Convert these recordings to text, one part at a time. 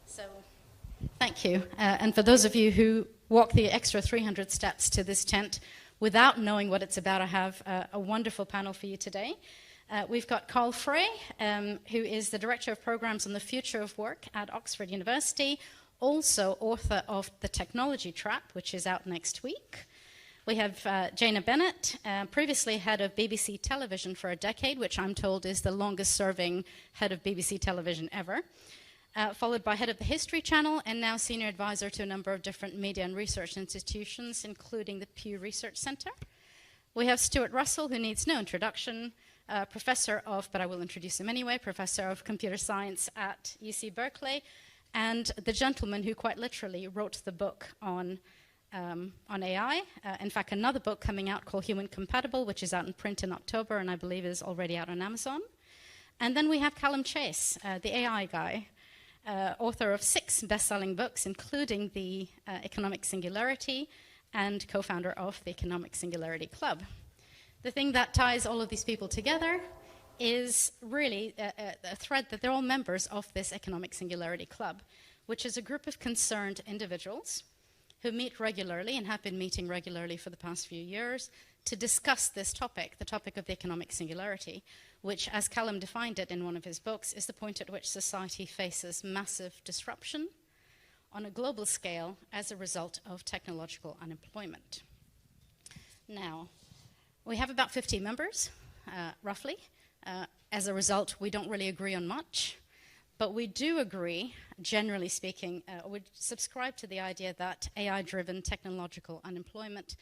So, thank you. And for those of you who walk the extra 300 steps to this tent without knowing what it's about, I have a wonderful panel for you today. We've got Carl Frey, who is the Director of Programs on the Future of Work at Oxford University, also author of The Technology Trap, which is out next week. We have Jana Bennett, previously head of BBC Television for a decade, which I'm told is the longest-serving head of BBC Television ever, followed by head of the History Channel, and now senior advisor to a number of different media and research institutions, including the Pew Research Center. We have Stuart Russell, who needs no introduction, professor of, but I will introduce him anyway, professor of computer science at UC Berkeley, and the gentleman who quite literally wrote the book on AI. In fact, another book coming out called Human Compatible, which is out in print in October, and I believe is already out on Amazon. And then we have Callum Chase, the AI guy, author of 6 best-selling books, including The Economic Singularity, and co-founder of the Economic Singularity Club. The thing that ties all of these people together is really a thread that they're all members of this Economic Singularity Club, which is a group of concerned individuals who meet regularly and have been meeting regularly for the past few years to discuss this topic, the topic of the economic singularity, which, as Callum defined it in one of his books, is the point at which society faces massive disruption on a global scale as a result of technological unemployment. Now, we have about 50 members, roughly. As a result, we don't really agree on much. But we do agree, generally speaking, we subscribe to the idea that AI-driven technological unemployment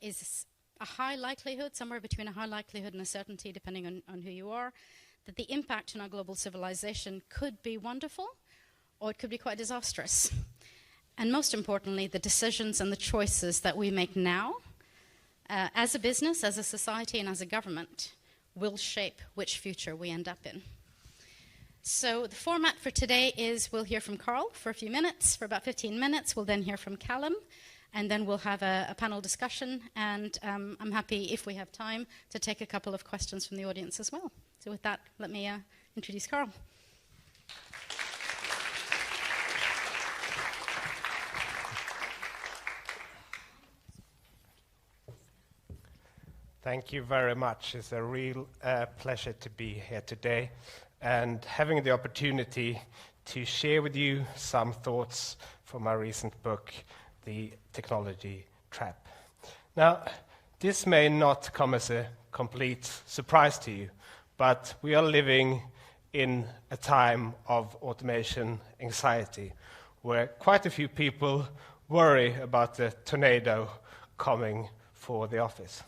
is a high likelihood, somewhere between a high likelihood and a certainty, depending on who you are, that the impact on our global civilization could be wonderful, or it could be quite disastrous. And most importantly, the decisions and the choices that we make now, as a business, as a society, and as a government, will shape which future we end up in. So the format for today is we'll hear from Carl for a few minutes, for about 15 minutes. We'll then hear from Callum, and then we'll have a panel discussion. And I'm happy, if we have time, to take a couple of questions from the audience as well. So with that, let me introduce Carl. Thank you very much. It's a real pleasure to be here today and having the opportunity to share with you some thoughts from my recent book, The Technology Trap. Now, this may not come as a complete surprise to you, but we are living in a time of automation anxiety, where quite a few people worry about the tornado coming for the office.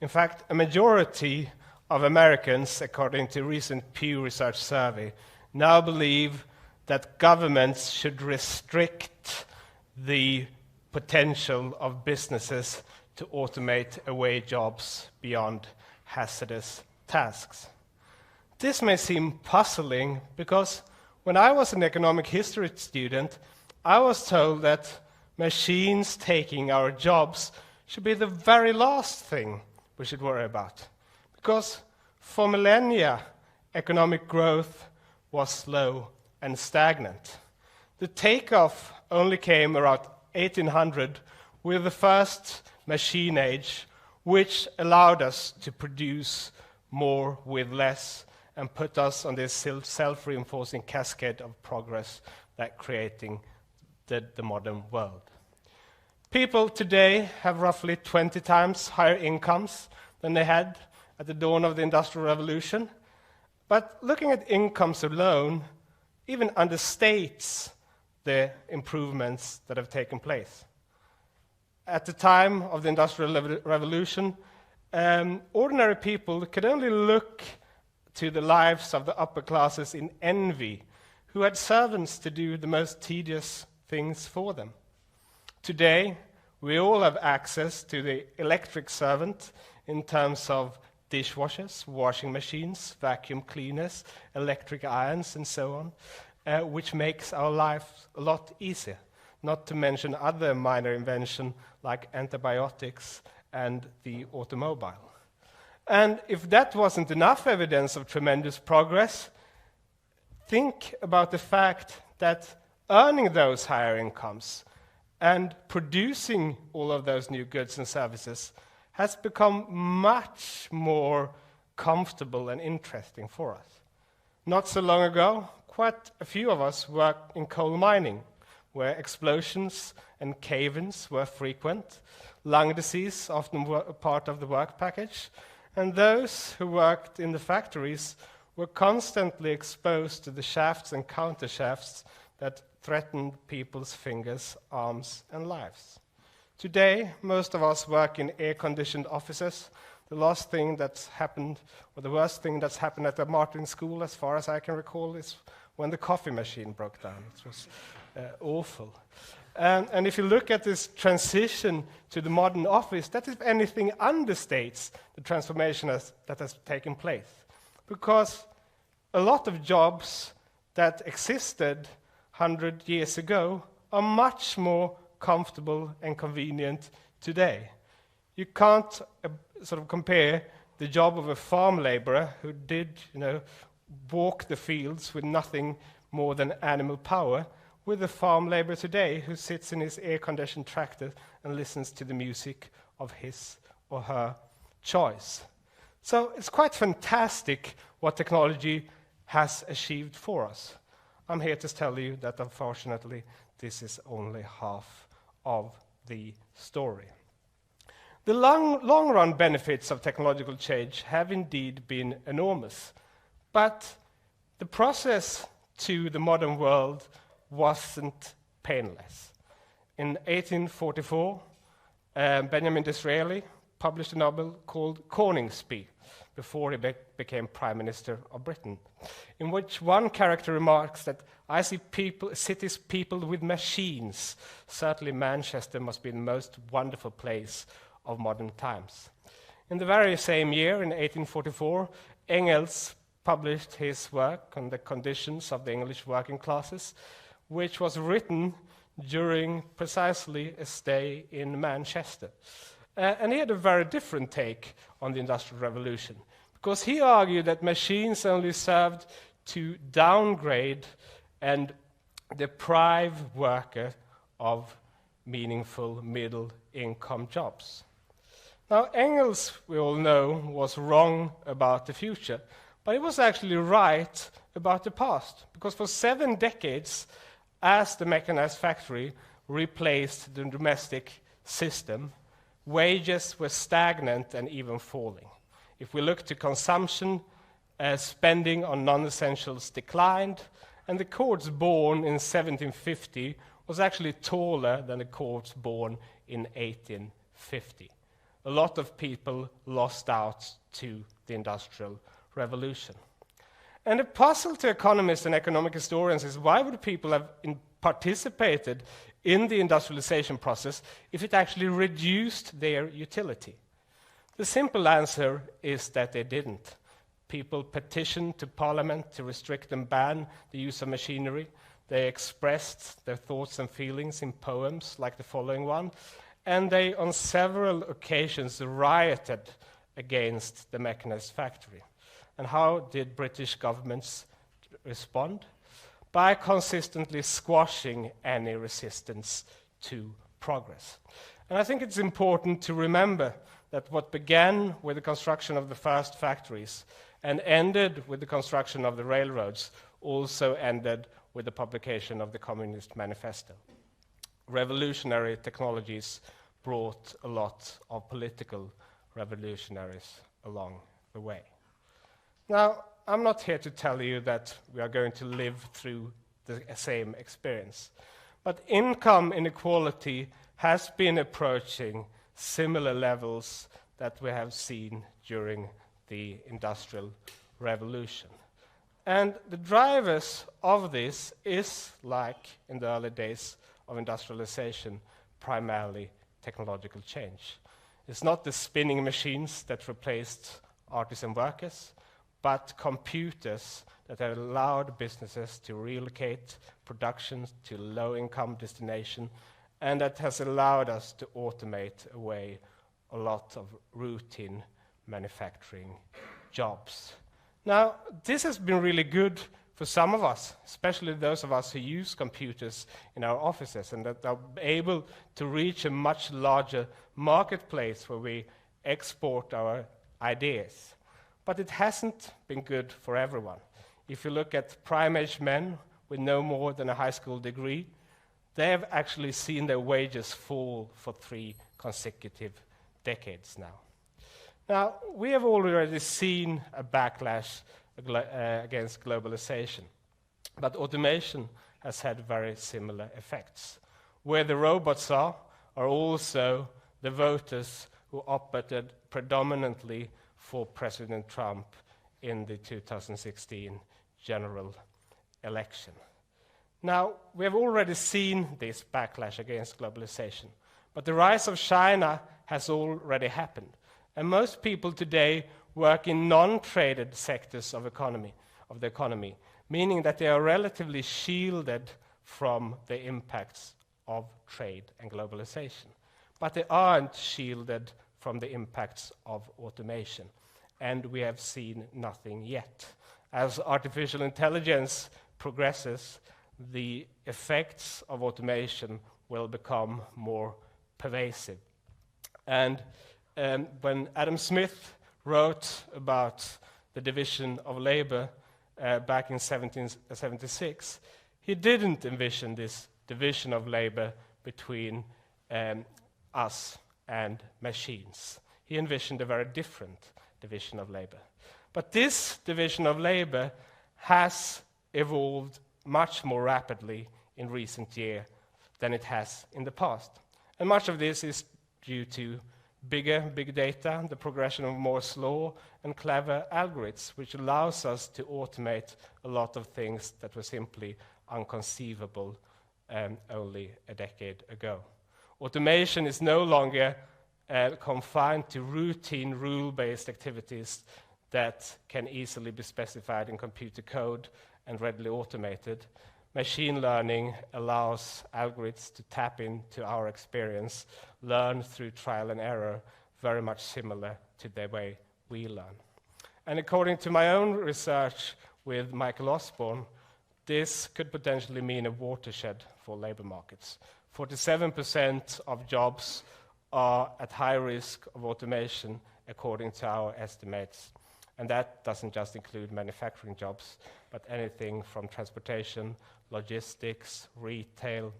In fact, a majority of Americans, according to a recent Pew Research survey, now believe that governments should restrict the potential of businesses to automate away jobs beyond hazardous tasks. This may seem puzzling because when I was an economic history student, I was told that machines taking our jobs should be the very last thing we should worry about. Because for millennia, economic growth was slow and stagnant. The takeoff only came around 1800 with the first machine age, which allowed us to produce more with less and put us on this self-reinforcing cascade of progress that creating the modern world. People today have roughly 20 times higher incomes than they had at the dawn of the Industrial Revolution. But looking at incomes alone even understates the improvements that have taken place. At the time of the Industrial Revolution, ordinary people could only look to the lives of the upper classes in envy, who had servants to do the most tedious things for them. Today, we all have access to the electric servant in terms of dishwashers, washing machines, vacuum cleaners, electric irons, and so on, which makes our life a lot easier, not to mention other minor inventions like antibiotics and the automobile. And if that wasn't enough evidence of tremendous progress, think about the fact that earning those higher incomes and producing all of those new goods and services has become much more comfortable and interesting for us. Not so long ago, quite a few of us worked in coal mining, where explosions and cave-ins were frequent, lung disease often were a part of the work package, and those who worked in the factories were constantly exposed to the shafts and countershafts that threatened people's fingers, arms, and lives. Today, most of us work in air-conditioned offices. The last thing that's happened, or the worst thing that's happened at the Martin School, as far as I can recall, is when the coffee machine broke down. It was awful. And if you look at this transition to the modern office, that, if anything, understates the transformation that has taken place. Because a lot of jobs that existed 100 years ago are much more comfortable and convenient today. You can't sort of compare the job of a farm laborer who did, walk the fields with nothing more than animal power with a farm laborer today who sits in his air-conditioned tractor and listens to the music of his or her choice. So it's quite fantastic what technology has achieved for us. I'm here to tell you that, unfortunately, this is only half of the story. The long-run benefits of technological change have indeed been enormous, but the process to the modern world wasn't painless. In 1844, Benjamin Disraeli published a novel called Coningsby before he became Prime Minister of Britain, in which one character remarks that I see cities peopled with machines. Certainly Manchester must be the most wonderful place of modern times. In the very same year, in 1844, Engels published his work on the conditions of the English working classes, which was written during precisely a stay in Manchester. And he had a very different take on the Industrial Revolution, because he argued that machines only served to downgrade and deprive worker of meaningful middle-income jobs. Now, Engels, we all know, was wrong about the future, but he was actually right about the past, because for 7 decades, as the mechanized factory replaced the domestic system, wages were stagnant and even falling. If we look to consumption, spending on non-essentials declined, and the courts born in 1750 was actually taller than the courts born in 1850. A lot of people lost out to the Industrial Revolution. And the puzzle to economists and economic historians is, why would people have participated in the industrialization process if it actually reduced their utility? The simple answer is that they didn't. People petitioned to Parliament to restrict and ban the use of machinery. They expressed their thoughts and feelings in poems like the following one, and they, on several occasions, rioted against the mechanized factory. And how did British governments respond? By consistently squashing any resistance to progress. And I think it's important to remember that what began with the construction of the first factories and ended with the construction of the railroads also ended with the publication of the Communist Manifesto. Revolutionary technologies brought a lot of political revolutionaries along the way. Now, I'm not here to tell you that we are going to live through the same experience, but income inequality has been approaching similar levels that we have seen during the Industrial Revolution. And the drivers of this is, like in the early days of industrialization, primarily technological change. It's not the spinning machines that replaced artisan workers, but computers that have allowed businesses to relocate production to low-income destination, and that has allowed us to automate away a lot of routine manufacturing jobs. Now, this has been really good for some of us, especially those of us who use computers in our offices and that are able to reach a much larger marketplace where we export our ideas. But it hasn't been good for everyone. If you look at prime-age men with no more than a high school degree, they have actually seen their wages fall for 3 consecutive decades now. Now, we have already seen a backlash against globalization, but automation has had very similar effects. Where the robots are also the voters who opted predominantly for President Trump in the 2016 general election. Now, we have already seen this backlash against globalization, but the rise of China has already happened. And most people today work in non-traded sectors of the economy, meaning that they are relatively shielded from the impacts of trade and globalization. But they aren't shielded from the impacts of automation, and we have seen nothing yet. As artificial intelligence progresses, the effects of automation will become more pervasive. And when Adam Smith wrote about the division of labor back in 1776, he didn't envision this division of labor between us and machines. He envisioned a very different division of labor. But this division of labor has evolved much more rapidly in recent years than it has in the past. And much of this is due to big data, the progression of Moore's law, and clever algorithms, which allows us to automate a lot of things that were simply inconceivable only a decade ago. Automation is no longer confined to routine rule-based activities that can easily be specified in computer code and readily automated. Machine learning allows algorithms to tap into our experience, learn through trial and error, very much similar to the way we learn. And according to my own research with Michael Osborne, this could potentially mean a watershed for labor markets. 47% of jobs are at high risk of automation, according to our estimates. And that doesn't just include manufacturing jobs, but anything from transportation, logistics, retail,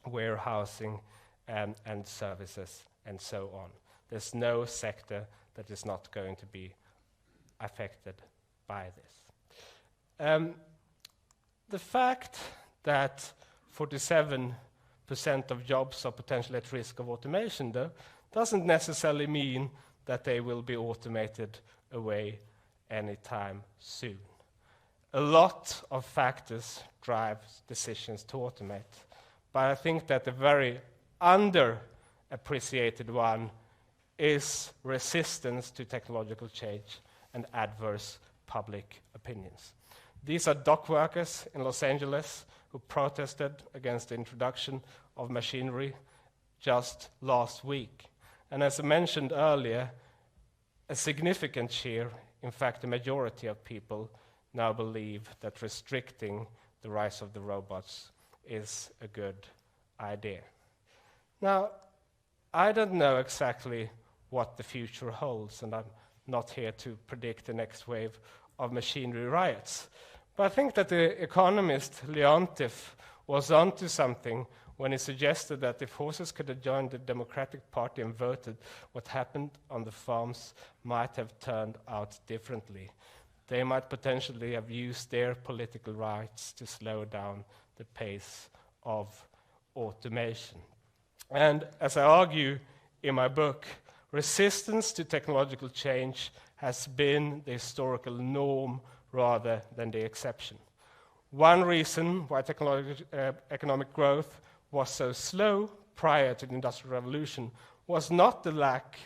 warehousing, and services, and so on. There's no sector that is not going to be affected by this. The fact that 47% of jobs are potentially at risk of automation, though, doesn't necessarily mean that they will be automated away anytime soon. A lot of factors drive decisions to automate, but I think that the very underappreciated one is resistance to technological change and adverse public opinions. These are dock workers in Los Angeles who protested against the introduction of machinery just last week. And as I mentioned earlier, a significant share, in fact, the majority of people now believe that restricting the rise of the robots is a good idea. Now, I don't know exactly what the future holds, and I'm not here to predict the next wave of machinery riots. But I think that the economist Leontief was onto something when he suggested that if horses could have joined the Democratic Party and voted, what happened on the farms might have turned out differently. They might potentially have used their political rights to slow down the pace of automation. And as I argue in my book, resistance to technological change has been the historical norm rather than the exception. One reason why economic growth was so slow prior to the Industrial Revolution was not the lack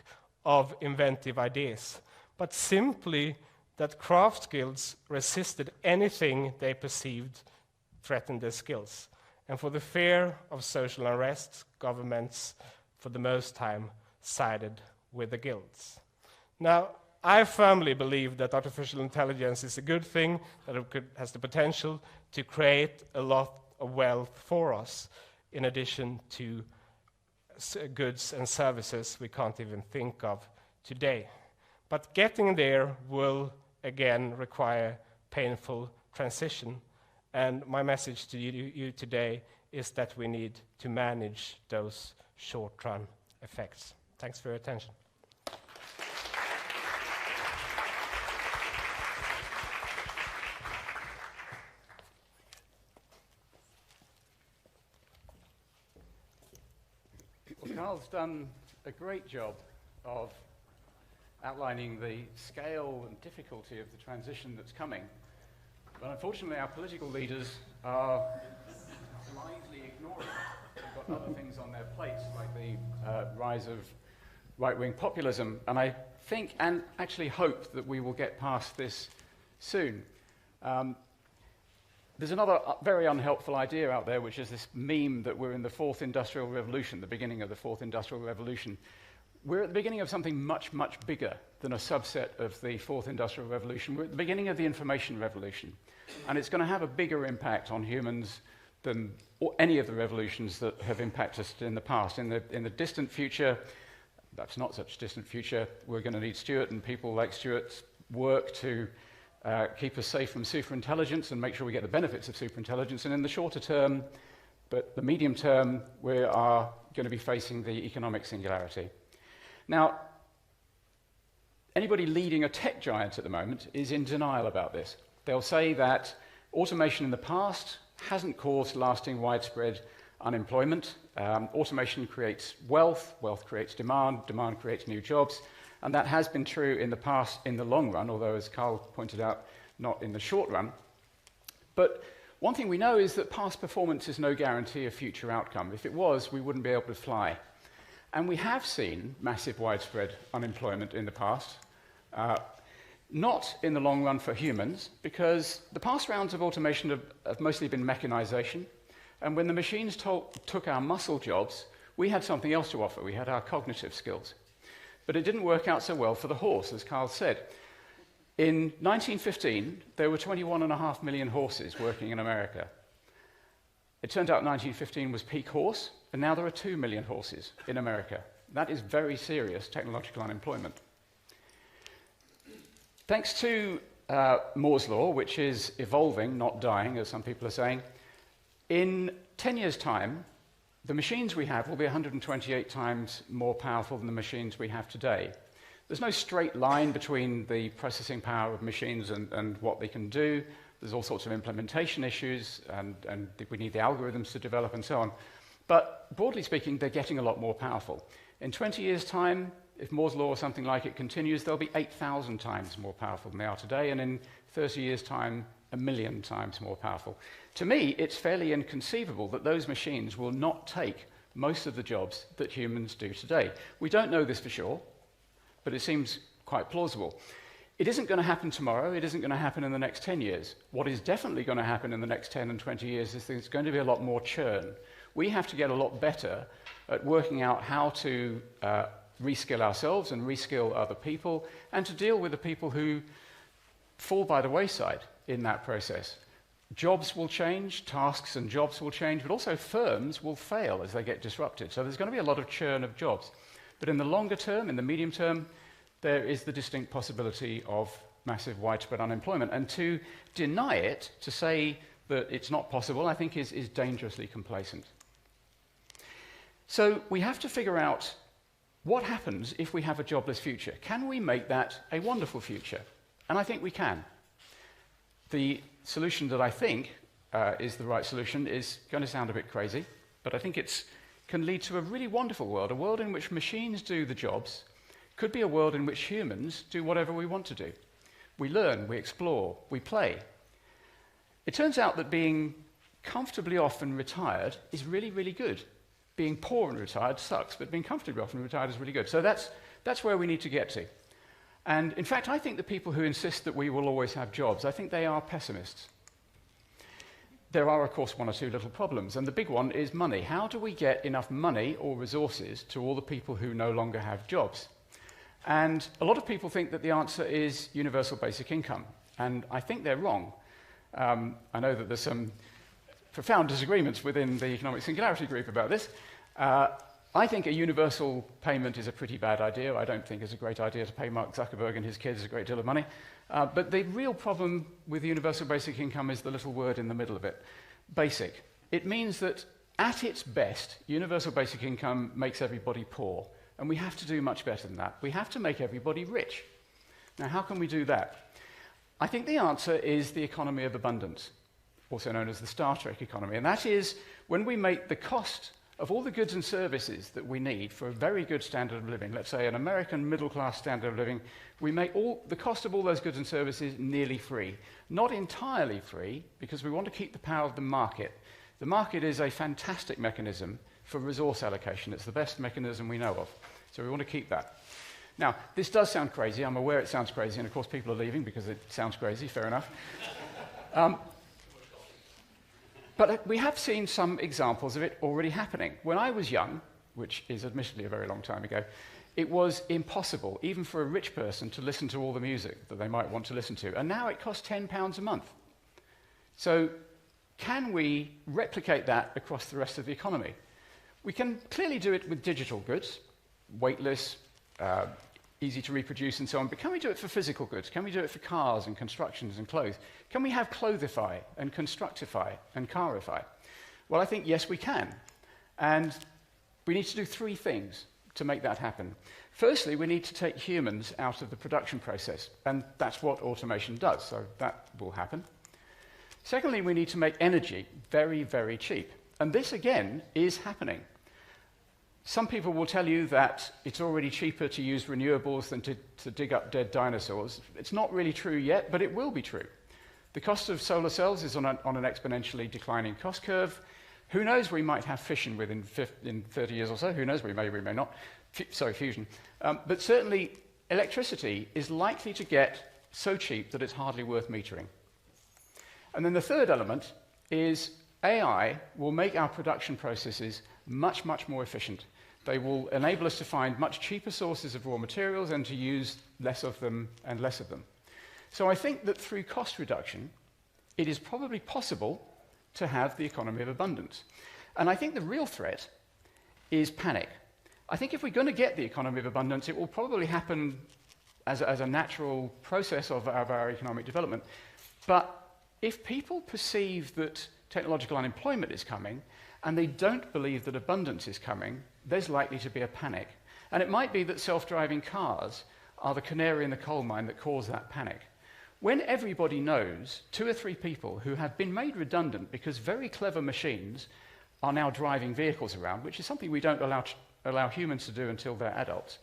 of inventive ideas, but simply that craft guilds resisted anything they perceived threatened their skills. And for the fear of social unrest, governments, for the most time, sided with the guilds. Now, I firmly believe that artificial intelligence is a good thing, that has the potential to create a lot of wealth for us, in addition to goods and services we can't even think of today. But getting there will, again, require painful transition. And my message to you today is that we need to manage those short-run effects. Thanks for your attention. Well, Carl's done a great job of outlining the scale and difficulty of the transition that's coming. But unfortunately, our political leaders are blindly ignoring it. They've got other things on their plates, like the rise of right-wing populism. And I think, and actually hope, that we will get past this soon. There's another very unhelpful idea out there, which is this meme that we're in the fourth industrial revolution, the beginning of the fourth industrial revolution. We're at the beginning of something much, much bigger than a subset of the fourth industrial revolution. We're at the beginning of the information revolution. And it's going to have a bigger impact on humans than any of the revolutions that have impacted us in the past. In the distant future, perhaps not such distant future, we're going to need Stuart and people like Stuart's work to keep us safe from superintelligence and make sure we get the benefits of superintelligence. And in the shorter term, but the medium term, we are going to be facing the economic singularity. Now, anybody leading a tech giant at the moment is in denial about this. They'll say that automation in the past hasn't caused lasting widespread unemployment. Automation creates wealth, wealth creates demand, demand creates new jobs, and that has been true in the past in the long run, although, as Carl pointed out, not in the short run. But one thing we know is that past performance is no guarantee of future outcome. If it was, we wouldn't be able to fly. And we have seen massive widespread unemployment in the past, not in the long run for humans, because the past rounds of automation have mostly been mechanization. And when the machines took our muscle jobs, we had something else to offer. We had our cognitive skills. But it didn't work out so well for the horse, as Carl said. In 1915, there were 21.5 million horses working in America. It turned out 1915 was peak horse, and now there are 2 million horses in America. That is very serious technological unemployment. Thanks to Moore's law, which is evolving, not dying, as some people are saying, in 10 years' time, the machines we have will be 128 times more powerful than the machines we have today. There's no straight line between the processing power of machines and what they can do. There's all sorts of implementation issues, and we need the algorithms to develop and so on. But broadly speaking, they're getting a lot more powerful. In 20 years' time, if Moore's law or something like it continues, they'll be 8,000 times more powerful than they are today, and in 30 years' time, 1 million times more powerful. To me, it's fairly inconceivable that those machines will not take most of the jobs that humans do today. We don't know this for sure, but it seems quite plausible. It isn't going to happen tomorrow. It isn't going to happen in the next 10 years. What is definitely going to happen in the next 10 and 20 years is there's going to be a lot more churn. We have to get a lot better at working out how to reskill ourselves and reskill other people, and to deal with the people who fall by the wayside in that process. Jobs will change, tasks and jobs will change, but also firms will fail as they get disrupted. So there's going to be a lot of churn of jobs. But in the longer term, in the medium term, there is the distinct possibility of massive widespread unemployment. And to deny it, to say that it's not possible, I think is dangerously complacent. So we have to figure out what happens if we have a jobless future. Can we make that a wonderful future? And I think we can. The solution that I think is the right solution is going to sound a bit crazy, but I think it can lead to a really wonderful world, a world in which machines do the jobs. Could be a world in which humans do whatever we want to do. We learn, we explore, we play. It turns out that being comfortably off and retired is really, really good. Being poor and retired sucks, but being comfortably off and retired is really good. So that's where we need to get to. And in fact, I think the people who insist that we will always have jobs, I think they are pessimists. There are, of course, one or two little problems, and the big one is money. How do we get enough money or resources to all the people who no longer have jobs? And a lot of people think that the answer is universal basic income, and I think they're wrong. I know that there's some profound disagreements within the Economic Singularity group about this. I think a universal payment is a pretty bad idea. I don't think it's a great idea to pay Mark Zuckerberg and his kids a great deal of money. But the real problem with universal basic income is the little word in the middle of it, basic. It means that at its best, universal basic income makes everybody poor. And we have to do much better than that. We have to make everybody rich. Now, how can we do that? I think the answer is the economy of abundance, also known as the Star Trek economy. And that is when we make the cost of all the goods and services that we need for a very good standard of living, let's say an American middle-class standard of living, we make the cost of all those goods and services nearly free. Not entirely free, because we want to keep the power of the market. The market is a fantastic mechanism for resource allocation. It's the best mechanism we know of. So we want to keep that. Now, this does sound crazy. I'm aware it sounds crazy, and of course people are leaving because it sounds crazy, fair enough. But we have seen some examples of it already happening. When I was young, which is admittedly a very long time ago, it was impossible, even for a rich person, to listen to all the music that they might want to listen to. And now it costs £10 a month. So can we replicate that across the rest of the economy? We can clearly do it with digital goods, weightless, easy to reproduce and so on, but can we do it for physical goods? Can we do it for cars and constructions and clothes? Can we have clothify and constructify and carify? Well, I think yes, we can. And we need to do three things to make that happen. Firstly, we need to take humans out of the production process, and that's what automation does, so that will happen. Secondly, we need to make energy very, very cheap. And this, again, is happening. Some people will tell you that it's already cheaper to use renewables than to dig up dead dinosaurs. It's not really true yet, but it will be true. The cost of solar cells is on an exponentially declining cost curve. Who knows, we might have fission within 30 years or so. Who knows, we may not. Fusion. But certainly, electricity is likely to get so cheap that it's hardly worth metering. And then the third element is AI will make our production processes much, much more efficient. They will enable us to find much cheaper sources of raw materials and to use less of them and less of them. So I think that through cost reduction, it is probably possible to have the economy of abundance. And I think the real threat is panic. I think if we're going to get the economy of abundance, it will probably happen as a natural process of our economic development. But if people perceive that technological unemployment is coming, and they don't believe that abundance is coming, there's likely to be a panic. And it might be that self-driving cars are the canary in the coal mine that cause that panic. When everybody knows 2 or 3 people who have been made redundant because very clever machines are now driving vehicles around, which is something we don't allow humans to do until they're adults,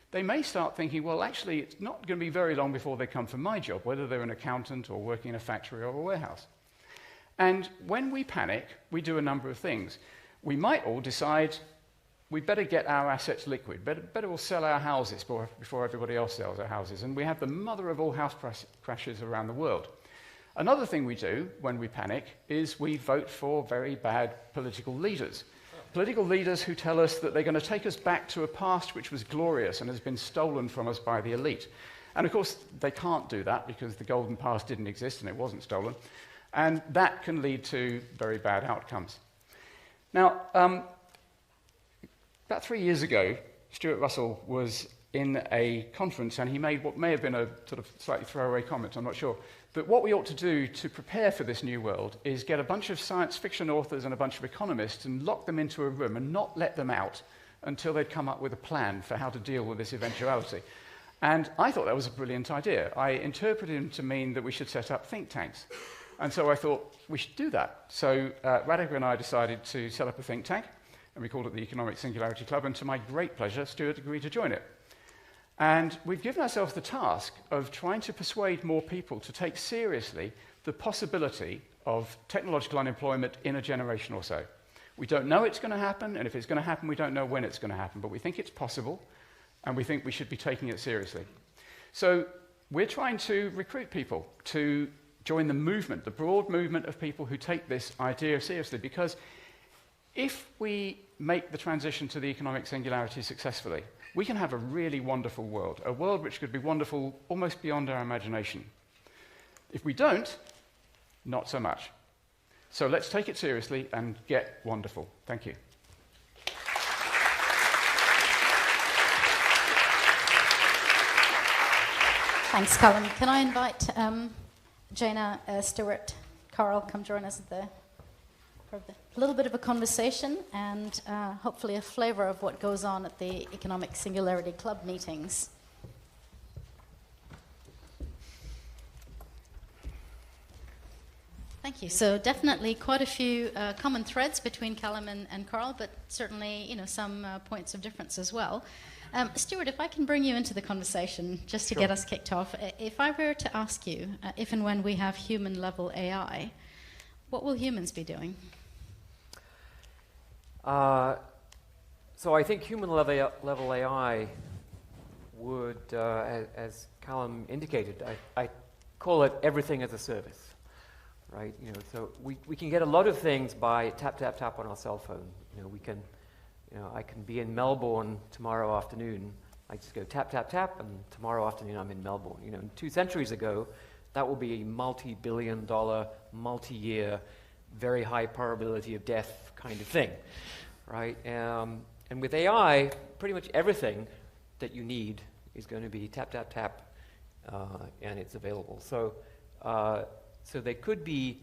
they may start thinking, well, actually, it's not going to be very long before they come for my job, whether they're an accountant or working in a factory or a warehouse. And when we panic, we do a number of things. We might all decide we'd better get our assets liquid, better we'll sell our houses before everybody else sells their houses. And we have the mother of all house crashes around the world. Another thing we do when we panic is we vote for very bad political leaders. Political leaders who tell us that they're going to take us back to a past which was glorious and has been stolen from us by the elite. And of course, they can't do that because the golden past didn't exist and it wasn't stolen. And that can lead to very bad outcomes. Now, about 3 years ago, Stuart Russell was in a conference and he made what may have been a sort of slightly throwaway comment, I'm not sure. But what we ought to do to prepare for this new world is get a bunch of science fiction authors and a bunch of economists and lock them into a room and not let them out until they'd come up with a plan for how to deal with this eventuality. And I thought that was a brilliant idea. I interpreted him to mean that we should set up think tanks. And so I thought we should do that. So Radhika and I decided to set up a think tank, and we called it the Economic Singularity Club, and to my great pleasure, Stuart agreed to join it. And we've given ourselves the task of trying to persuade more people to take seriously the possibility of technological unemployment in a generation or so. We don't know it's going to happen, and if it's going to happen, we don't know when it's going to happen, but we think it's possible, and we think we should be taking it seriously. So we're trying to recruit people to join the movement, the broad movement of people who take this idea seriously, because if we make the transition to the economic singularity successfully, we can have a really wonderful world, a world which could be wonderful almost beyond our imagination. If we don't, not so much. So let's take it seriously and get wonderful. Thank you. Thanks, Callum. Can I invite Jaina, Stuart, Carl, come join us for a little bit of a conversation and hopefully a flavour of what goes on at the Economic Singularity Club meetings. Thank you. So definitely quite a few common threads between Callum and Carl, but certainly some points of difference as well. Stuart, if I can bring you into the conversation just to get us kicked off, if I were to ask you, if and when we have human-level AI, what will humans be doing? So I think human-level AI would, as Callum indicated, I call it everything as a service, right? So we can get a lot of things by tap, tap, tap on our cell phone. I can be in Melbourne tomorrow afternoon. I just go tap, tap, tap, and tomorrow afternoon I'm in Melbourne. 2 centuries ago, that will be a multi-billion-dollar, multi-year, very high probability of death kind of thing, right? And with AI, pretty much everything that you need is going to be tap, tap, tap, and it's available. So there could be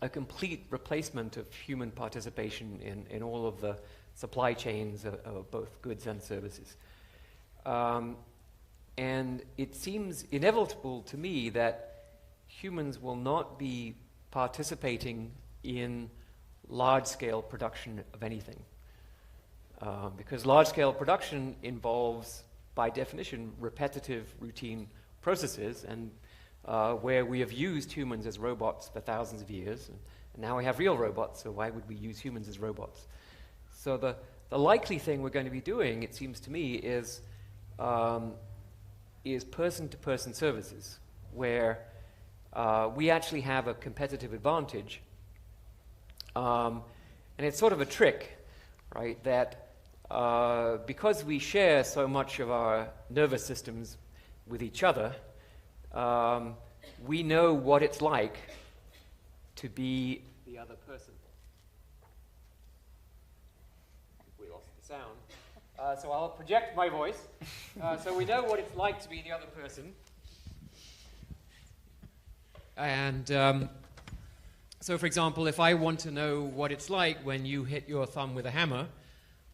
a complete replacement of human participation in all of the supply chains of both goods and services. And it seems inevitable to me that humans will not be participating in large-scale production of anything. Because large-scale production involves, by definition, repetitive, routine processes, and where we have used humans as robots for thousands of years, and now we have real robots, so why would we use humans as robots? So the likely thing we're going to be doing, it seems to me, is person-to-person services, where we actually have a competitive advantage. And it's sort of a trick, right, that because we share so much of our nervous systems with each other, we know what it's like to be the other person. We lost the sound. So I'll project my voice. So we know what it's like to be the other person. And so, for example, if I want to know what it's like when you hit your thumb with a hammer,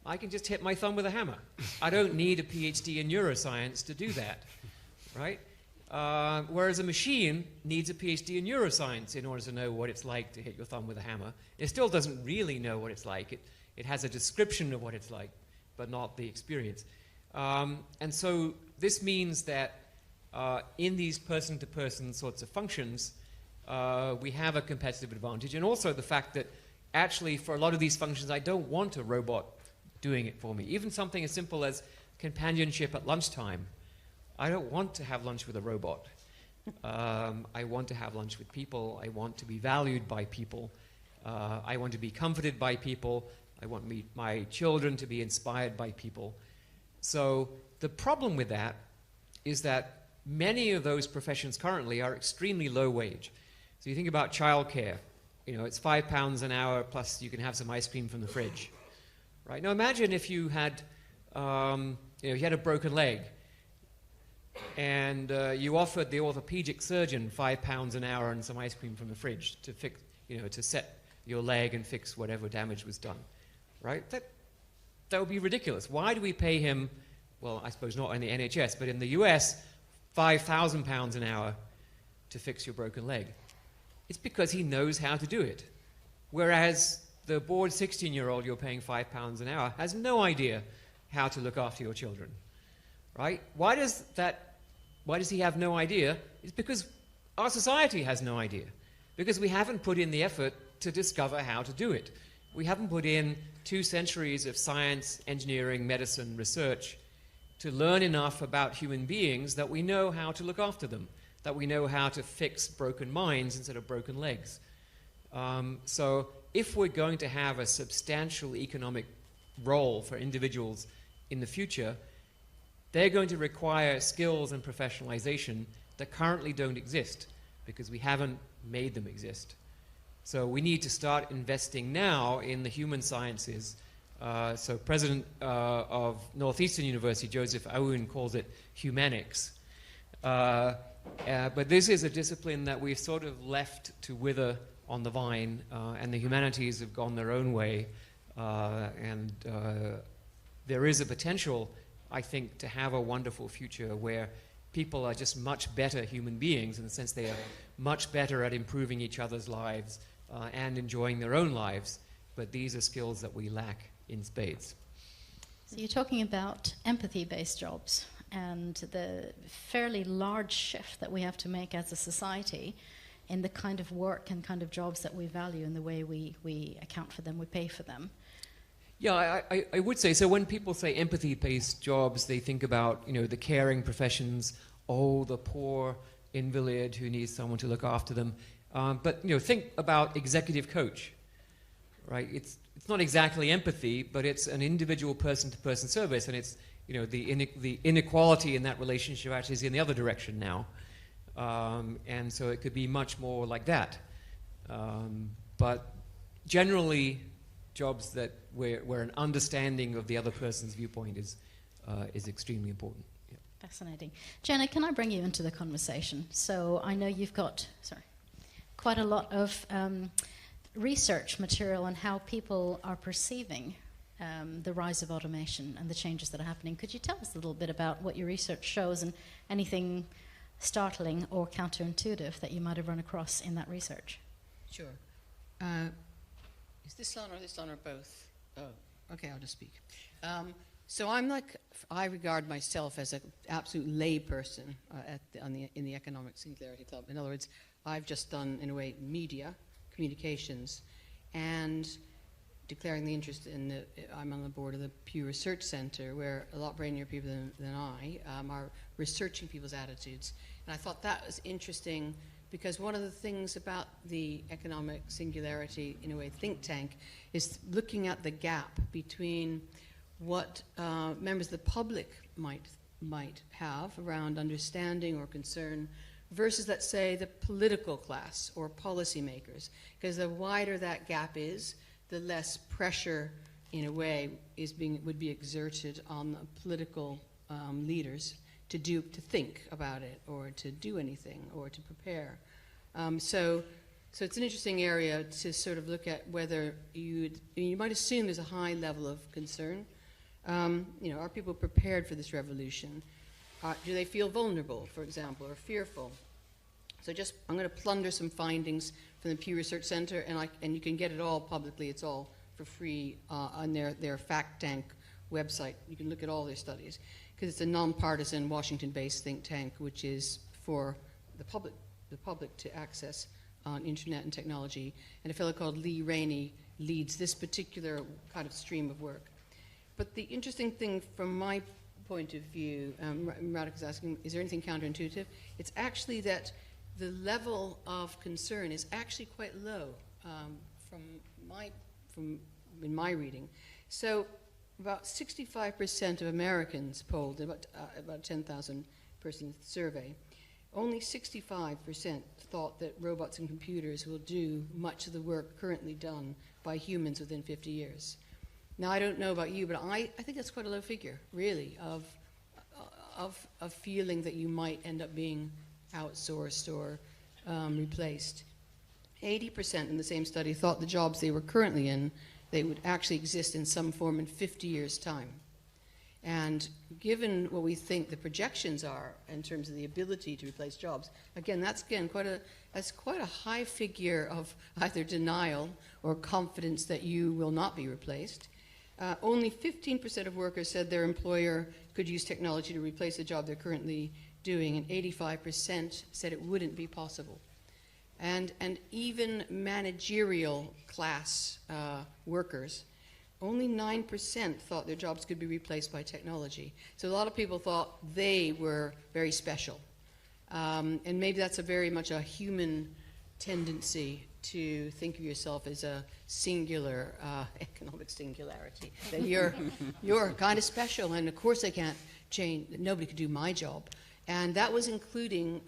I can just hit my thumb with a hammer. I don't need a PhD in neuroscience to do that, right? Whereas a machine needs a PhD in neuroscience in order to know what it's like to hit your thumb with a hammer. It still doesn't really know what it's like. It has a description of what it's like, but not the experience. And so this means that in these person-to-person sorts of functions, we have a competitive advantage. And also the fact that actually for a lot of these functions, I don't want a robot doing it for me. Even something as simple as companionship at lunchtime. I don't want to have lunch with a robot. I want to have lunch with people. I want to be valued by people. I want to be comforted by people. I want my children to be inspired by people. So the problem with that is that many of those professions currently are extremely low wage. So you think about childcare. It's £5 an hour plus you can have some ice cream from the fridge. Right? Now imagine if you had, you had a broken leg, and you offered the orthopedic surgeon £5 an hour and some ice cream from the fridge to fix, to set your leg and fix whatever damage was done, right? That would be ridiculous. Why do we pay him? Well, I suppose not in the NHS, but in the US, £5,000 an hour to fix your broken leg. It's because he knows how to do it, whereas the bored 16-year-old you're paying £5 an hour has no idea how to look after your children. Right? Why does he have no idea? It's because our society has no idea. Because we haven't put in the effort to discover how to do it. We haven't put in 2 centuries of science, engineering, medicine, research to learn enough about human beings that we know how to look after them, that we know how to fix broken minds instead of broken legs. So if we're going to have a substantial economic role for individuals in the future, they're going to require skills and professionalization that currently don't exist because we haven't made them exist. So we need to start investing now in the human sciences. So President of Northeastern University, Joseph Aoun, calls it humanics. But this is a discipline that we've sort of left to wither on the vine, and the humanities have gone their own way. And there is a potential, I think, to have a wonderful future where people are just much better human beings in the sense they are much better at improving each other's lives and enjoying their own lives. But these are skills that we lack in spades. So you're talking about empathy-based jobs and the fairly large shift that we have to make as a society in the kind of work and kind of jobs that we value and the way we account for them, we pay for them. Yeah, I would say, so when people say empathy-based jobs, they think about, the caring professions, the poor invalid who needs someone to look after them. But, think about executive coach, right? It's not exactly empathy, but it's an individual person-to-person service, and it's, the inequality in that relationship actually is in the other direction now. And so it could be much more like that. But generally, jobs that where an understanding of the other person's viewpoint is extremely important. Yeah. Fascinating. Jenna, can I bring you into the conversation? So I know you've got quite a lot of research material on how people are perceiving the rise of automation and the changes that are happening. Could you tell us a little bit about what your research shows and anything startling or counterintuitive that you might have run across in that research? Sure. Is this on or this on or both? Oh, okay, I'll just speak. So I regard myself as an absolute lay person in the Economic Singularity Club. In other words, I've just done, in a way, media, communications, and declaring the interest in I'm on the board of the Pew Research Center, where a lot brainier people than I are researching people's attitudes. And I thought that was interesting because one of the things about the Economic Singularity, in a way, think tank, is looking at the gap between what members of the public might have around understanding or concern versus, let's say, the political class or policymakers. Because the wider that gap is, the less pressure, in a way, would be exerted on the political leaders to think about it or to do anything or to prepare. So it's an interesting area to sort of look at whether you might assume there's a high level of concern. Are people prepared for this revolution? Do they feel vulnerable, for example, or fearful? So I'm going to plunder some findings from the Pew Research Center, and you can get it all publicly. It's all for free on their fact tank website. You can look at all their studies because it's a nonpartisan Washington-based think tank, which is for the public to access on internet and technology. And a fellow called Lee Rainey leads this particular kind of stream of work. But the interesting thing from my point of view, Radek is asking, is there anything counterintuitive? It's actually that the level of concern is actually quite low in my reading. So about 65% of Americans polled, about 10,000 person survey, only 65% thought that robots and computers will do much of the work currently done by humans within 50 years. Now, I don't know about you, but I think that's quite a low figure, really, of feeling that you might end up being outsourced or replaced. 80% in the same study thought the jobs they were currently in, they would actually exist in some form in 50 years' time. And given what we think the projections are in terms of the ability to replace jobs, that's quite a high figure of either denial or confidence that you will not be replaced. Only 15% of workers said their employer could use technology to replace the job they're currently doing, and 85% said it wouldn't be possible. And even managerial class workers, only 9% thought their jobs could be replaced by technology. So a lot of people thought they were very special. And maybe that's very much a human tendency to think of yourself as a singular economic singularity. That you're kind of special, and of course they can't change. Nobody could do my job, and that was including,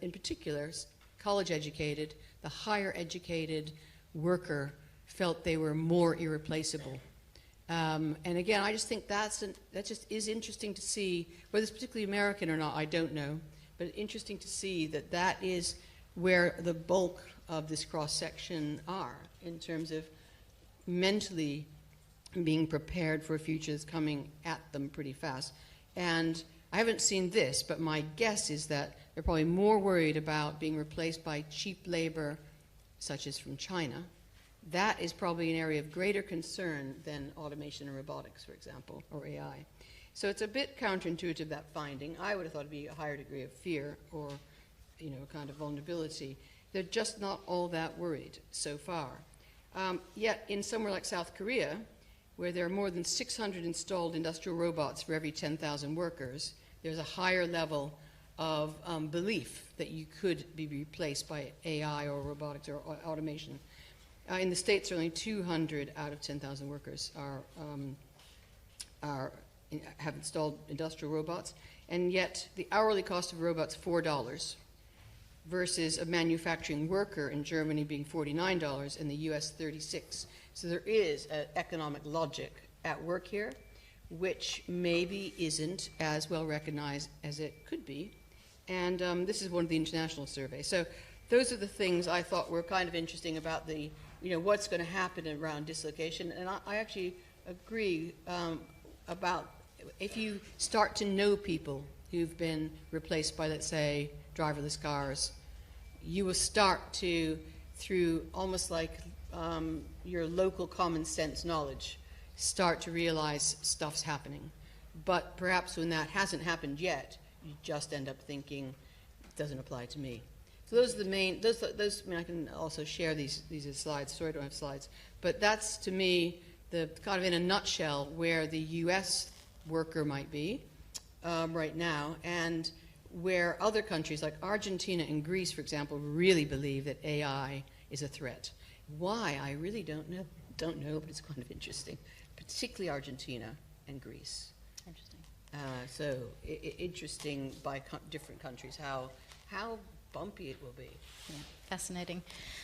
in particular, college-educated, the higher-educated worker felt they were more irreplaceable. And again, I just think that just is interesting to see, whether it's particularly American or not, I don't know, but interesting to see that that is where the bulk of this cross-section are in terms of mentally being prepared for a future that's coming at them pretty fast. And I haven't seen this, but my guess is that they're probably more worried about being replaced by cheap labor, such as from China. That is probably an area of greater concern than automation and robotics, for example, or AI. So it's a bit counterintuitive, that finding. I would have thought it'd be a higher degree of fear or, kind of vulnerability. They're just not all that worried so far. Yet in somewhere like South Korea, where there are more than 600 installed industrial robots for every 10,000 workers, there's a higher level of belief that you could be replaced by AI or robotics or automation. In the States, only 200 out of 10,000 workers have installed industrial robots, and yet the hourly cost of robots $4 versus a manufacturing worker in Germany being $49, in the US $36. So there is an economic logic at work here, which maybe isn't as well recognized as it could be. And this is one of the international surveys. So those are the things I thought were kind of interesting about the, what's going to happen around dislocation. And I actually agree about if you start to know people who've been replaced by, let's say, driverless cars, you will start to, through almost like your local common sense knowledge, start to realize stuff's happening. But perhaps when that hasn't happened yet, you just end up thinking, it doesn't apply to me. So those are the main, I can also share these as slides. Sorry, I don't have slides. But that's, to me, the kind of in a nutshell where the US worker might be right now, and where other countries like Argentina and Greece, for example, really believe that AI is a threat. Why? I really don't know, but it's kind of interesting, particularly Argentina and Greece. Interesting. So interesting by different countries how bumpy it will be. Yeah, fascinating.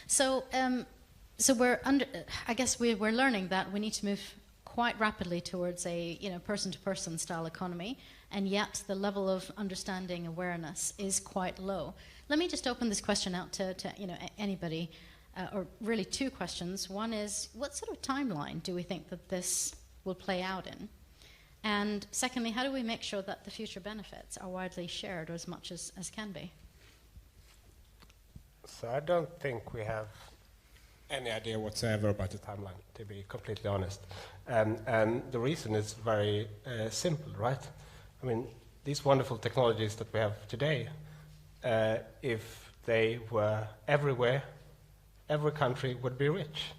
So I guess we're learning that we need to move quite rapidly towards a person-to-person style economy, and yet the level of understanding awareness is quite low. Let me just open this question out to anybody, or really two questions. One is, what sort of timeline do we think that this will play out in? And secondly, how do we make sure that the future benefits are widely shared, or as much as can be? So I don't think we have any idea whatsoever about the timeline, to be completely honest. And the reason is very simple, right? I mean, these wonderful technologies that we have today, if they were everywhere, every country would be rich.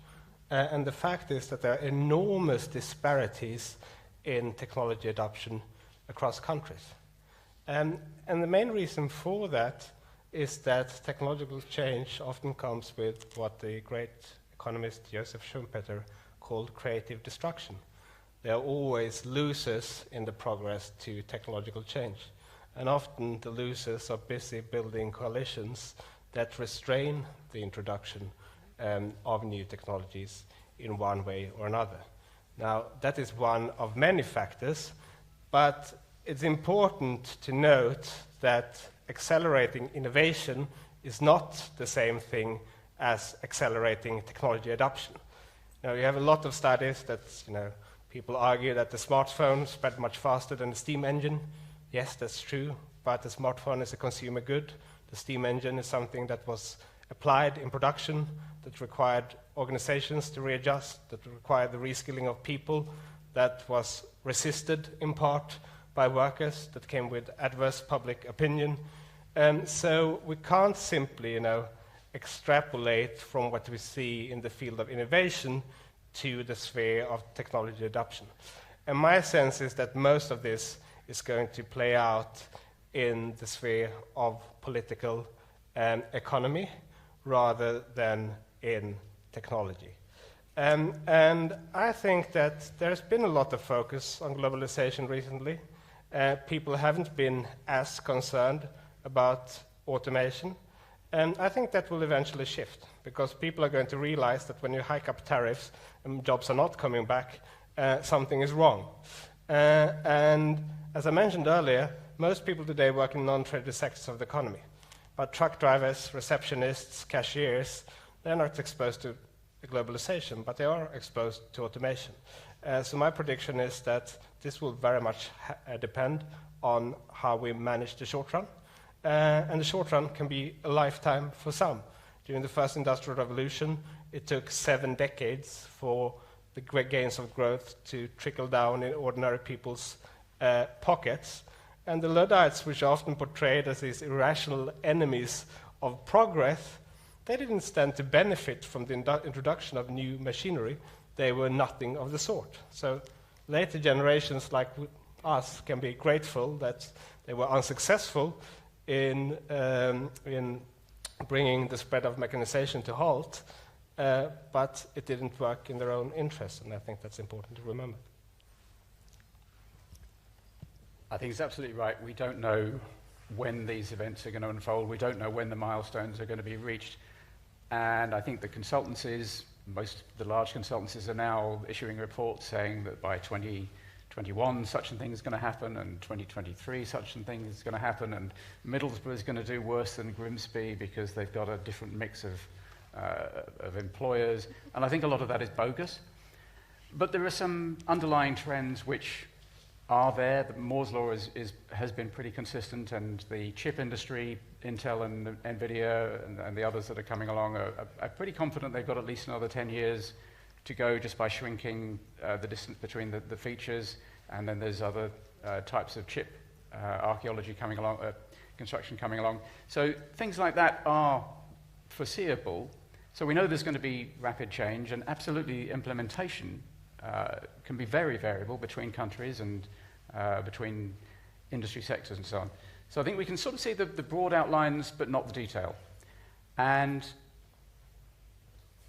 And the fact is that there are enormous disparities in technology adoption across countries. And the main reason for that is that technological change often comes with what the great economist Joseph Schumpeter called creative destruction. There are always losers in the progress to technological change. And often the losers are busy building coalitions that restrain the introduction of new technologies in one way or another. Now, that is one of many factors, but it's important to note that accelerating innovation is not the same thing as accelerating technology adoption. Now, you have a lot of studies that, people argue that the smartphone spread much faster than the steam engine. Yes, that's true, but the smartphone is a consumer good. The steam engine is something that was applied in production, that required organizations to readjust, that required the reskilling of people, that was resisted in part by workers, that came with adverse public opinion. So we can't simply, extrapolate from what we see in the field of innovation to the sphere of technology adoption. And my sense is that most of this is going to play out in the sphere of political economy rather than in technology. And I think that there's been a lot of focus on globalization recently. People haven't been as concerned about automation. And I think that will eventually shift, because people are going to realize that when you hike up tariffs and jobs are not coming back, something is wrong. And as I mentioned earlier, most people today work in non-traded sectors of the economy. But truck drivers, receptionists, cashiers, they're not exposed to globalization, but they are exposed to automation. So my prediction is that this will very much depend on how we manage the short run. And the short run can be a lifetime for some. During the first industrial revolution, it took 7 decades for the great gains of growth to trickle down in ordinary people's pockets. And the Luddites, which are often portrayed as these irrational enemies of progress, they didn't stand to benefit from the introduction of new machinery. They were nothing of the sort. So later generations like us can be grateful that they were unsuccessful in bringing the spread of mechanization to halt, but it didn't work in their own interest, and I think that's important to remember. I think it's absolutely right. We don't know when these events are going to unfold. We don't know when the milestones are going to be reached. And I think the consultancies, most of the large consultancies, are now issuing reports saying that by 2021 such and thing is going to happen, and 2023 such and thing is going to happen, and Middlesbrough is going to do worse than Grimsby because they've got a different mix of employers. And I think a lot of that is bogus. But there are some underlying trends which are there. Moore's law has been pretty consistent, and the chip industry, Intel and NVIDIA and the others that are coming along are pretty confident they've got at least another 10 years to go just by shrinking the distance between the features. And then there's other types of chip archaeology coming along, construction coming along. So things like that are foreseeable. So we know there's going to be rapid change, and absolutely implementation can be very variable between countries and between industry sectors and so on. So I think we can sort of see the broad outlines, but not the detail. And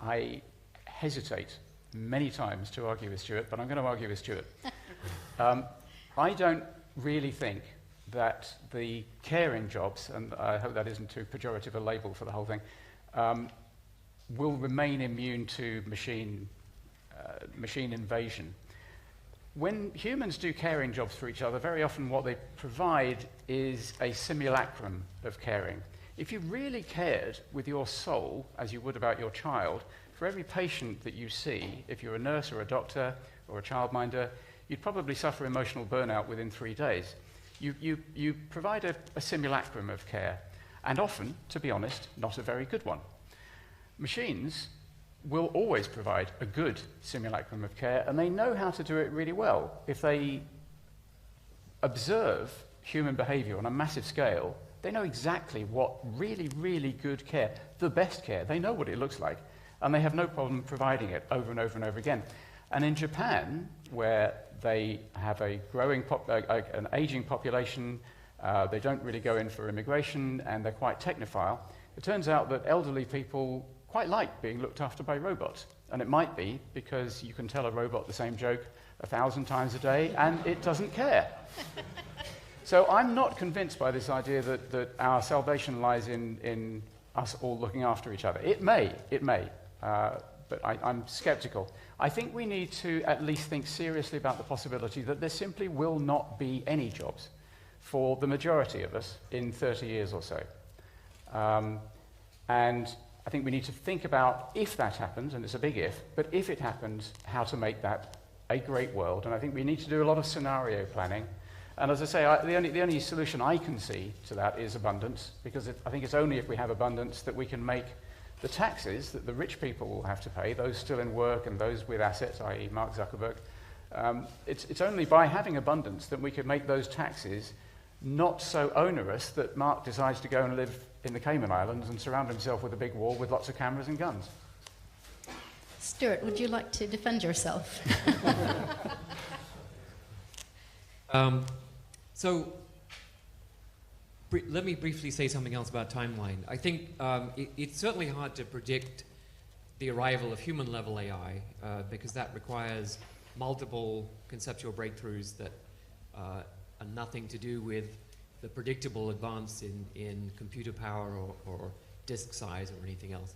I hesitate many times to argue with Stuart, but I'm going to argue with Stuart. I don't really think that the caring jobs, and I hope that isn't too pejorative a label for the whole thing, will remain immune to machine invasion. When humans do caring jobs for each other, very often what they provide is a simulacrum of caring. If you really cared with your soul, as you would about your child, for every patient that you see, if you're a nurse or a doctor or a childminder, you'd probably suffer emotional burnout within 3 days. You provide a simulacrum of care, and often, to be honest, not a very good one. Machines will always provide a good simulacrum of care, and they know how to do it really well. If they observe human behavior on a massive scale, they know exactly what really, really good care, the best care, they know what it looks like, and they have no problem providing it over and over and over again. And in Japan, where they have a growing an aging population, they don't really go in for immigration, and they're quite technophile, it turns out that elderly people quite like being looked after by robots. And it might be because you can tell a robot the same joke 1,000 times a day and it doesn't care. So I'm not convinced by this idea that our salvation lies in us all looking after each other. It may, but I'm skeptical. I think we need to at least think seriously about the possibility that there simply will not be any jobs for the majority of us in 30 years or so. And I think we need to think about, if that happens, and it's a big if, but if it happens, how to make that a great world. And I think we need to do a lot of scenario planning. And as I say, the only solution I can see to that is abundance, because I think it's only if we have abundance that we can make the taxes that the rich people will have to pay, those still in work and those with assets, i.e. Mark Zuckerberg. It's only by having abundance that we can make those taxes not so onerous that Mark decides to go and live in the Cayman Islands and surround himself with a big wall with lots of cameras and guns. Stuart, would you like to defend yourself? Let me briefly say something else about timeline. I think it's certainly hard to predict the arrival of human-level AI, because that requires multiple conceptual breakthroughs that are nothing to do with the predictable advance in computer power or disk size or anything else.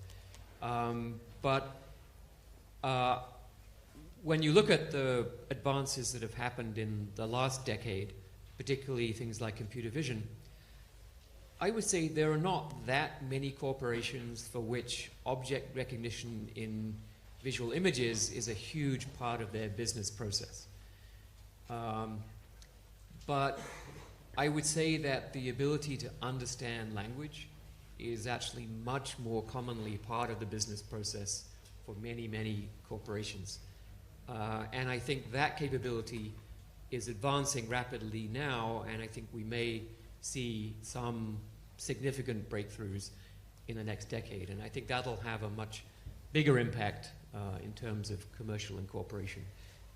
When you look at the advances that have happened in the last decade, particularly things like computer vision, I would say there are not that many corporations for which object recognition in visual images is a huge part of their business process. But I would say that the ability to understand language is actually much more commonly part of the business process for many, many corporations. And I think that capability is advancing rapidly now, and I think we may see some significant breakthroughs in the next decade. And I think that'll have a much bigger impact in terms of commercial incorporation.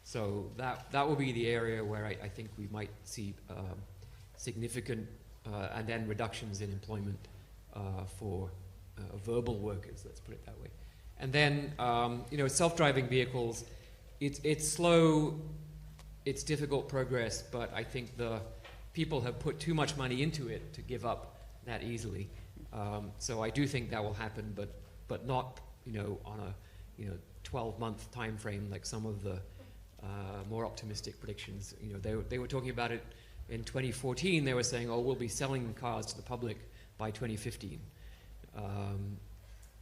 So that will be the area where I think we might see significant and then reductions in employment for verbal workers, let's put it that way. And then, self-driving vehicles, it's slow, it's difficult progress, but I think the people have put too much money into it to give up that easily. So I do think that will happen, but not, on a 12-month time frame like some of the more optimistic predictions. They were talking about it in 2014. They were saying, we'll be selling cars to the public by 2015.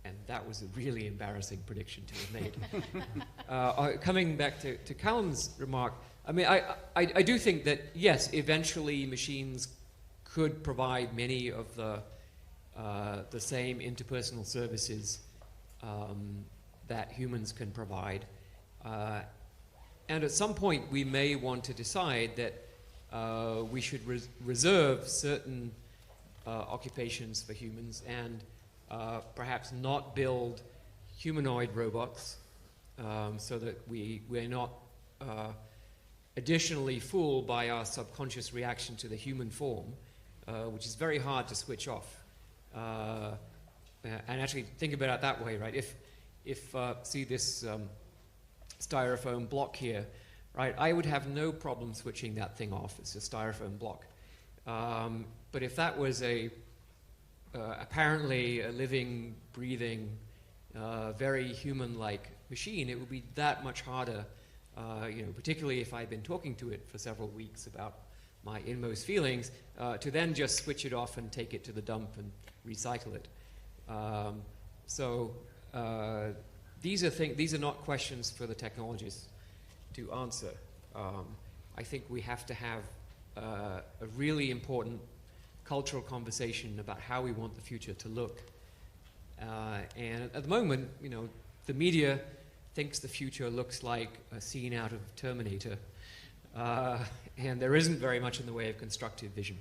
And that was a really embarrassing prediction to have made. Coming back to Callum's remark, I mean, I do think that, yes, eventually machines could provide many of the same interpersonal services that humans can provide. And at some point, we may want to decide that we should reserve certain occupations for humans and perhaps not build humanoid robots so that we're not additionally fooled by our subconscious reaction to the human form, which is very hard to switch off. And actually think about it that way, right? If see this styrofoam block here, right? I would have no problem switching that thing off. It's a styrofoam block. But if that was apparently a living, breathing, very human-like machine, it would be that much harder, particularly if I'd been talking to it for several weeks about my inmost feelings, to then just switch it off and take it to the dump and recycle it. These are not questions for the technologists to answer. I think we have to have a really important cultural conversation about how we want the future to look. And at the moment, the media thinks the future looks like a scene out of Terminator, and there isn't very much in the way of constructive vision.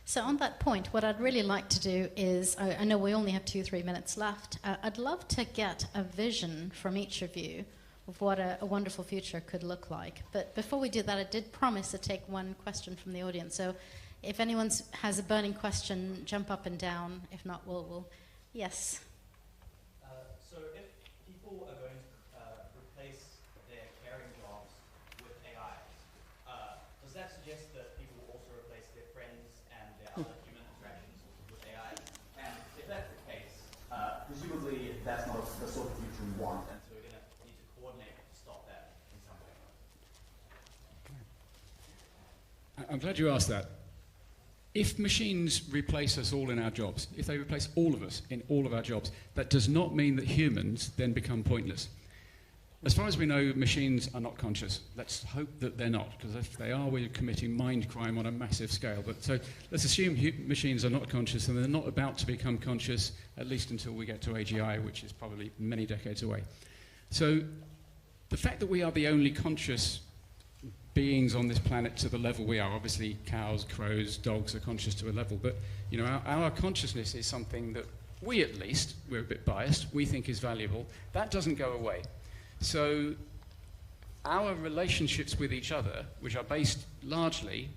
So on that point, what I'd really like to do is, I know we only have 2-3 minutes left, I'd love to get a vision from each of you of what a wonderful future could look like. But before we do that, I did promise to take one question from the audience. So if anyone has a burning question, jump up and down. If not, we'll yes. So if people are going to replace their caring jobs with AI, does that suggest that people will also replace their friends and their other human interactions with AI? And if that's the case, presumably that's not the sort of future we want, and so we're going to need to coordinate to stop that in some way. I'm glad you asked that. If machines replace us all in our jobs, if they replace all of us in all of our jobs, that does not mean that humans then become pointless. As far as we know, machines are not conscious. Let's hope that they're not, because if they are, we're committing mind crime on a massive scale. But so let's assume machines are not conscious, and they're not about to become conscious, at least until we get to AGI, which is probably many decades away. So the fact that we are the only conscious beings on this planet to the level we are, obviously cows, crows, dogs are conscious to a level, but our consciousness is something that we, at least, we're a bit biased, we think is valuable. That doesn't go away. So our relationships with each other, which are based largely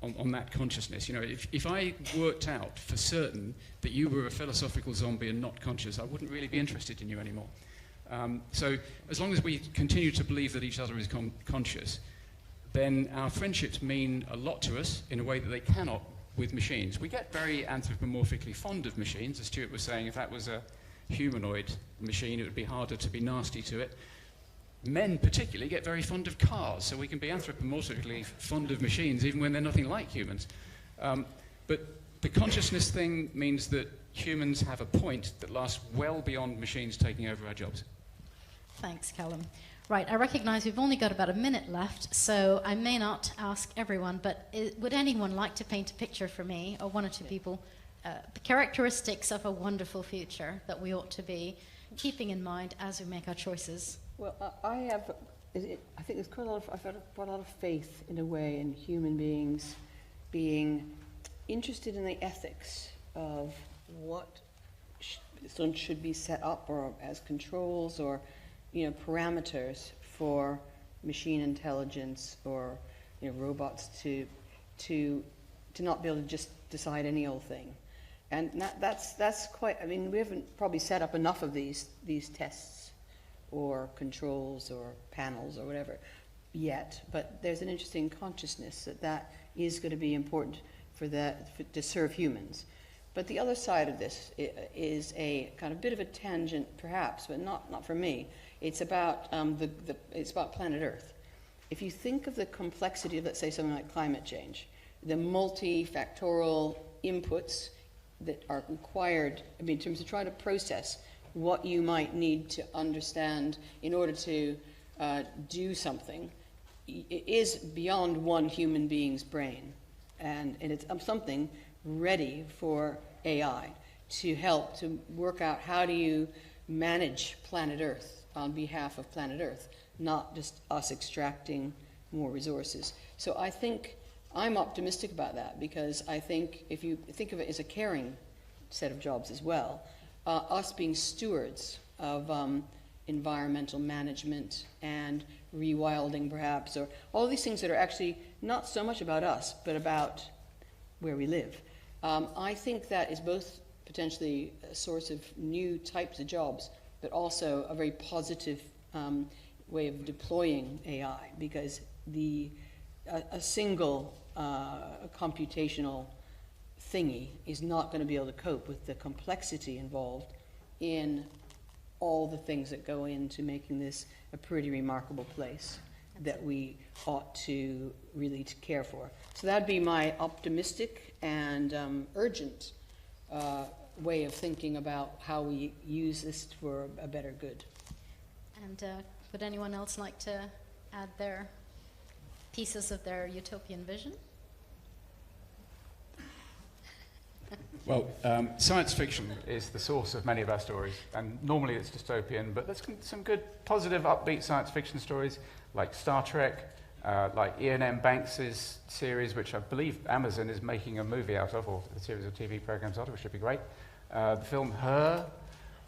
on that consciousness. You know, if I worked out for certain that you were a philosophical zombie and not conscious, I wouldn't really be interested in you anymore. So as long as we continue to believe that each other is conscious, then our friendships mean a lot to us in a way that they cannot with machines. We get very anthropomorphically fond of machines. As Stuart was saying, if that was a humanoid machine, it would be harder to be nasty to it. Men particularly get very fond of cars, so we can be anthropomorphically fond of machines even when they're nothing like humans. But the consciousness thing means that humans have a point that lasts well beyond machines taking over our jobs. Thanks, Callum. Right, I recognize we've only got about a minute left, so I may not ask everyone, but would anyone like to paint a picture for me, or one or two people, the characteristics of a wonderful future that we ought to be keeping in mind as we make our choices? Well, I think there's quite a lot of, I've got quite a lot of faith in a way in human beings being interested in the ethics of what should be set up or as controls or, you know, parameters for machine intelligence or, you know, robots to not be able to just decide any old thing. And that's quite, I mean, we haven't probably set up enough of these tests or controls or panels or whatever yet, but there's an interesting consciousness that is going to be important to serve humans. But the other side of this is a kind of bit of a tangent, perhaps, but not for me. It's about it's about planet Earth. If you think of the complexity of, let's say, something like climate change, the multifactorial inputs that are required, I mean, in terms of trying to process what you might need to understand in order to do something, it is beyond one human being's brain. And it's something ready for AI to help to work out how do you manage planet Earth on behalf of planet Earth, not just us extracting more resources. So I think I'm optimistic about that, because I think if you think of it as a caring set of jobs as well, us being stewards of environmental management and rewilding perhaps, or all these things that are actually not so much about us, but about where we live. I think that is both potentially a source of new types of jobs, but also a very positive way of deploying AI, because a single computational thingy is not going to be able to cope with the complexity involved in all the things that go into making this a pretty remarkable place that we ought to really care for. So that'd be my optimistic and urgent way of thinking about how we use this for a better good. And would anyone else like to add their pieces of their utopian vision? Well, science fiction is the source of many of our stories, and normally it's dystopian, but there's some good, positive, upbeat science fiction stories, like Star Trek, like Ian M. Banks's series, which I believe Amazon is making a movie out of, or a series of TV programs out of, which should be great. The film Her,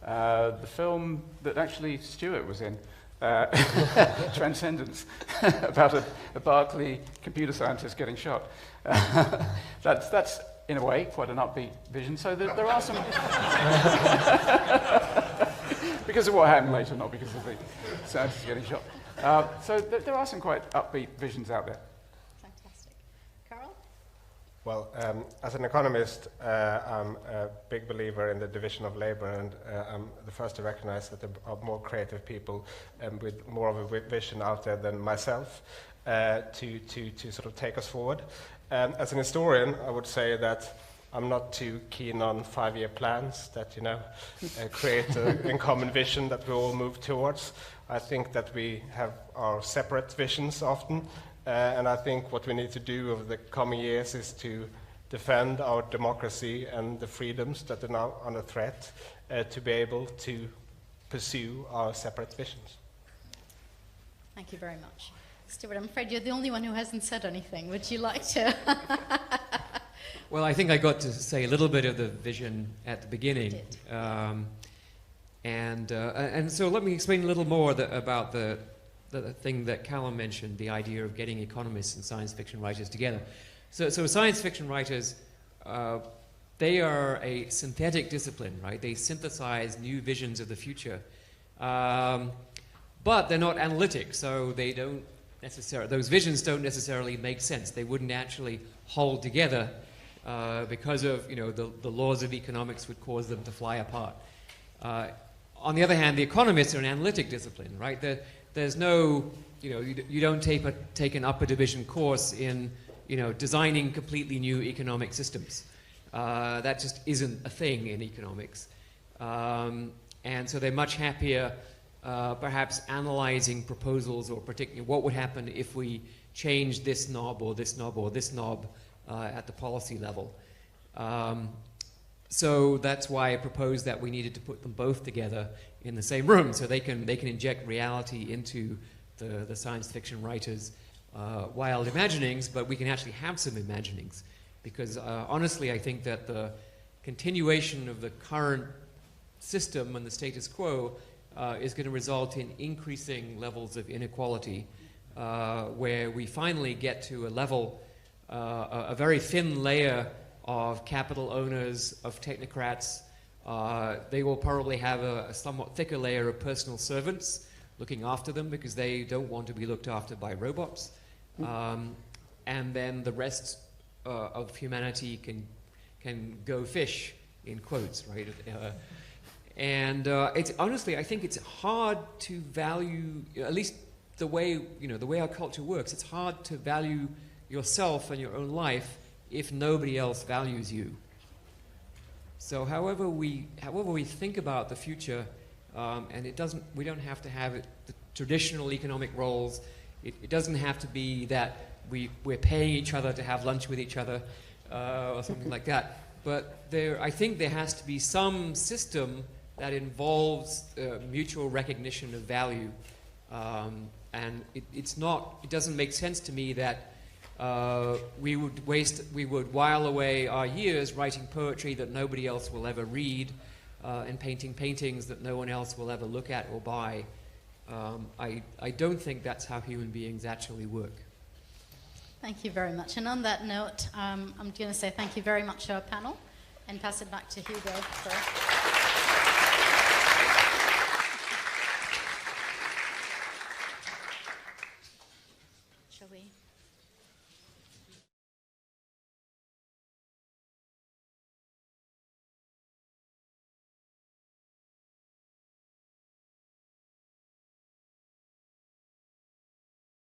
the film that actually Stuart was in, Transcendence, about a Berkeley computer scientist getting shot. That's in a way quite an upbeat vision. So there are some, because of what happened later, not because of the scientist getting shot. So there are some quite upbeat visions out there. Fantastic. Carl? Well, as an economist, I'm a big believer in the division of labor, and I'm the first to recognize that there are more creative people with more of a vision out there than myself to sort of take us forward. As an historian, I would say that I'm not too keen on 5-year plans that, create a common vision that we all move towards. I think that we have our separate visions often, and I think what we need to do over the coming years is to defend our democracy and the freedoms that are now under threat, to be able to pursue our separate visions. Thank you very much. Stuart, I'm afraid you're the only one who hasn't said anything. Would you like to? Well, I think I got to say a little bit of the vision at the beginning. You did. And so let me explain a little more about the thing that Callum mentioned, the idea of getting economists and science fiction writers together. So science fiction writers, they are a synthetic discipline, right? They synthesize new visions of the future. But they're not analytic, so they don't necessarily, those visions don't necessarily make sense. They wouldn't actually hold together because of, the laws of economics would cause them to fly apart. On the other hand, the economists are an analytic discipline, right? There's no, you don't take an upper division course in, designing completely new economic systems. That just isn't a thing in economics. And so they're much happier perhaps analyzing proposals or predicting what would happen if we change this knob or this knob or this knob at the policy level. So that's why I proposed that we needed to put them both together in the same room so they can inject reality into the science fiction writers' wild imaginings, but we can actually have some imaginings. Because honestly, I think that the continuation of the current system and the status quo is going to result in increasing levels of inequality, where we finally get to a level, a very thin layer of capital owners, of technocrats. They will probably have a somewhat thicker layer of personal servants looking after them because they don't want to be looked after by robots. And then the rest of humanity can go fish, in quotes, right? It's honestly, I think it's hard to value, at least the way our culture works. It's hard to value yourself and your own life if nobody else values you. So, however we think about the future, and we don't have to have the traditional economic roles. It doesn't have to be that we're paying each other to have lunch with each other or something like that. But I think there has to be some system that involves mutual recognition of value, and it doesn't make sense to me that we would while away our years writing poetry that nobody else will ever read, and painting paintings that no one else will ever look at or buy. I don't think that's how human beings actually work. Thank you very much. And on that note, I'm going to say thank you very much to our panel and pass it back to Hugo for